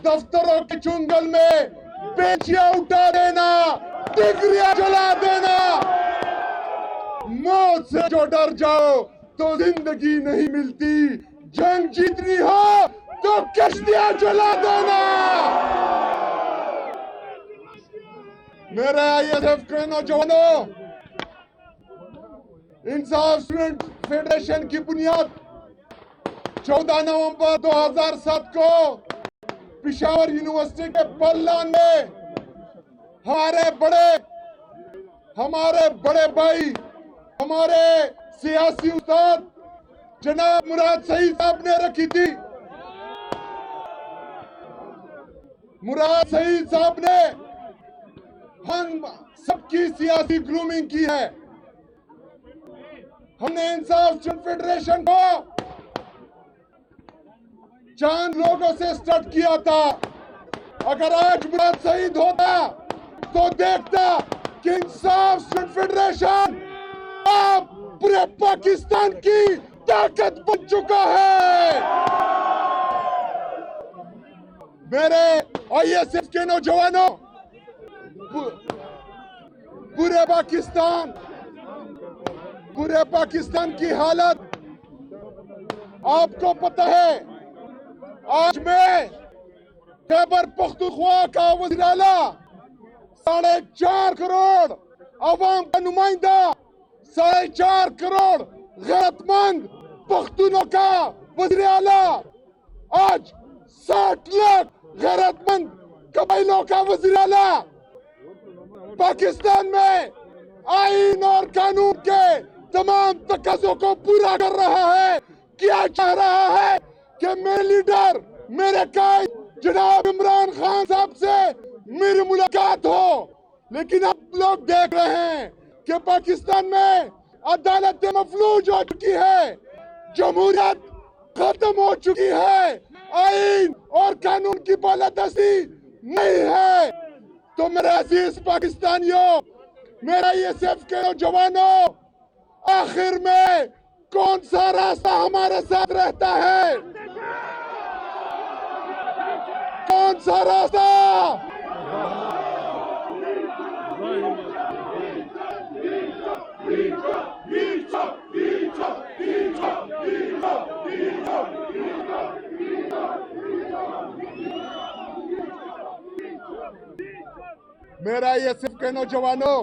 दफ्तरों के चुंगल में पेचियां उठा देना, डिग्रियां जला देना। मौत से जो डर जाओ तो जिंदगी नहीं मिलती, जंग जीतनी हो तो कश्तियां जला देना। मेरे ISF के नौजवानों, इंसाफ स्टूडेंट फेडरेशन की बुनियाद 14 नवंबर 2007 को पेशावर यूनिवर्सिटी के पल्लान में हमारे बड़े भाई, हमारे सियासी उस्ताद जनाब मुराद सईद साहब ने रखी थी। मुराद सईद साहब ने हम सबकी सियासी ग्रूमिंग की है। हमने इंसाफ स्टूडेंट फेडरेशन को चांद लोगों से स्टार्ट किया था। अगर आज मुराद सईद होता तो देखता कि इंसाफ स्टूडेंट फेडरेशन अब पूरे पाकिस्तान की ताकत बन चुका है। मेरे ISF के नौजवानों, पूरे पाकिस्तान की हालत आपको पता है। आज मैं खैबर पख्तूनख्वा का वज़ीर आला, 4.5 करोड़ अवाम का नुमाइंदा, 4.5 करोड़ गैरतमंद पख्तूनों का वज़ीर आला, आज 60 लाख गैरतमंद कबाइलों का वज़ीर आला पाकिस्तान में आईन और कानून के तमाम तकाज़ों को पूरा कर रहा है। क्या चाह रहा है कि मेरे लीडर, मेरे कायद जनाब इमरान खान साहब से मेरी मुलाकात हो। लेकिन आप लोग देख रहे हैं कि पाकिस्तान में अदालत मफलूज हो चुकी है, जमहूरियत खत्म हो चुकी है, आईन और कानून की बालादस्ती नहीं है। तो मेरे अजीज पाकिस्तानियों, मेरा ISF के नौजवानों, आखिर में कौन सा रास्ता हमारे साथ रहता है? कौन सा रास्ता? मेरा ISF के नौजवानों,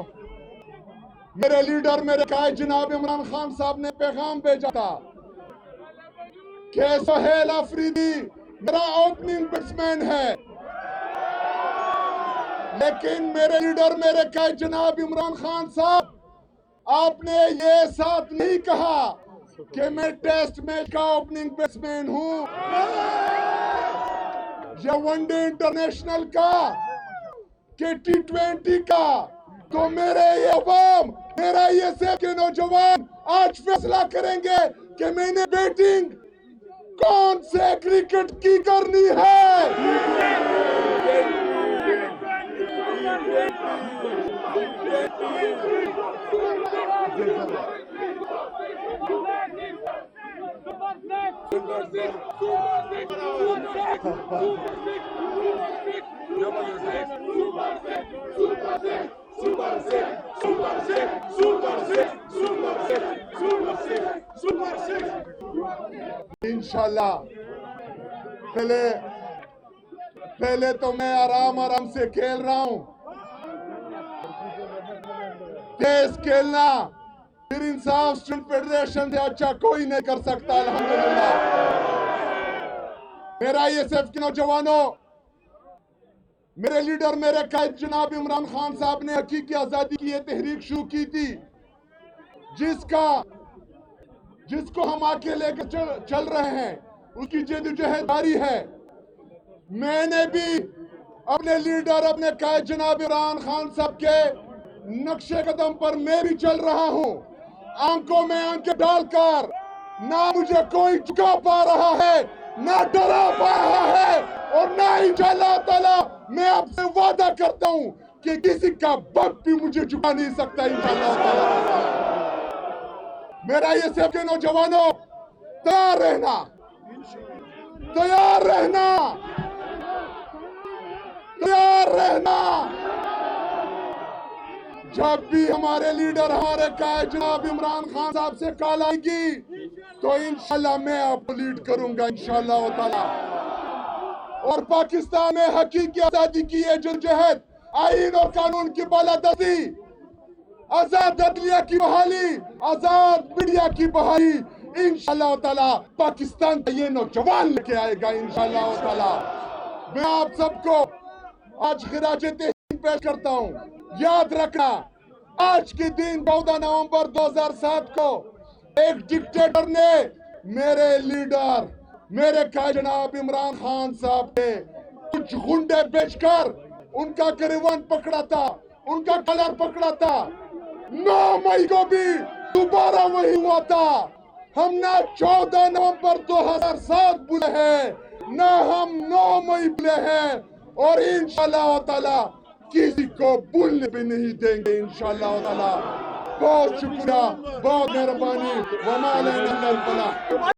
मेरे लीडर, मेरे कायद जनाब इमरान खान साहब ने पैगाम भेजा था कि सुहेल अफरीदी मेरा ओपनिंग बैट्समैन है। लेकिन मेरे लीडर, मेरे कायद जनाब इमरान खान साहब, आपने ये साथ नहीं कहा कि मैं टेस्ट मैच का ओपनिंग बैट्समैन हूं या वनडे इंटरनेशनल का कि T20 का। तो मेरे ये अवाम, मेरा ISF के नौजवान आज फैसला करेंगे कि मैंने बैटिंग कौन से क्रिकेट की करनी है। इंशाल्लाह पहले तो मैं आराम से खेल रहा हूं। तेज खेलना फिर इंसाफ स्टूडेंट फेडरेशन से अच्छा कोई नहीं कर सकता। अल्हम्दुलिल्लाह। मेरा ISF के नौजवानों, मेरे लीडर, मेरे कायद जनाब इमरान खान साहब ने हकीकी आजादी की ये तहरीक शुरू की थी, जिसको हम आगे लेकर चल रहे हैं। उसकी जद्दोजहद जारी है। मैंने भी अपने लीडर, अपने कायद जनाब इमरान खान साहब के नक्शे कदम पर मैं भी चल रहा हूं। आंखों में आंखें डालकर ना मुझे कोई झुका पा रहा है, ना डरा पा रहा है, और ना इंशाअल्लाह ताला मैं आपसे वादा करता हूं कि किसी का बाप भी मुझे झुका नहीं सकता इंशाअल्लाह ताला। मेरा ISF के नौजवानों, तैयार रहना, رہنا. جب بھی ہمارے لیڈر ہمارے قائد جناب عمران خان صاحب سے کال آئے گی تو انشاءاللہ میں آپ کو لیڈ کروں گا انشاءاللہ تعالی. اور پاکستان میں حقیقی آزادی کی یہ جدوجہد، آئین اور قانون کی بالادستی، آزاد عدلیہ کی بحالی، آزاد میڈیا کی بحالی، انشاءاللہ تعالی پاکستان کا یہ نوجوان لے کے آئے گا انشاءاللہ تعالی. میں آپ سب کو آج خراج تحسین پیش کرتا ہوں. یاد رکھنا، آج کے دن 14 نومبر 2007 کو ایک ڈکٹیٹر نے میرے لیڈر، میرے قائد جناب عمران خان صاحب کے کچھ گنڈے بیچ کر ان کا گریوان پکڑا تھا، ان کا کلر پکڑا تھا. 9 مئی کو بھی دوبارہ وہی ہوا تھا. ہم نہ 14 نومبر 2007 بولے ہیں، نہ ہم 9 مئی بولے ہیں، اور انشاءاللہ تعالی کسی کو بھولنے بھی نہیں دیں گے انشاءاللہ تعالی. بہت شکریہ، بہت مہربانی. وما علینا الا البلاغ.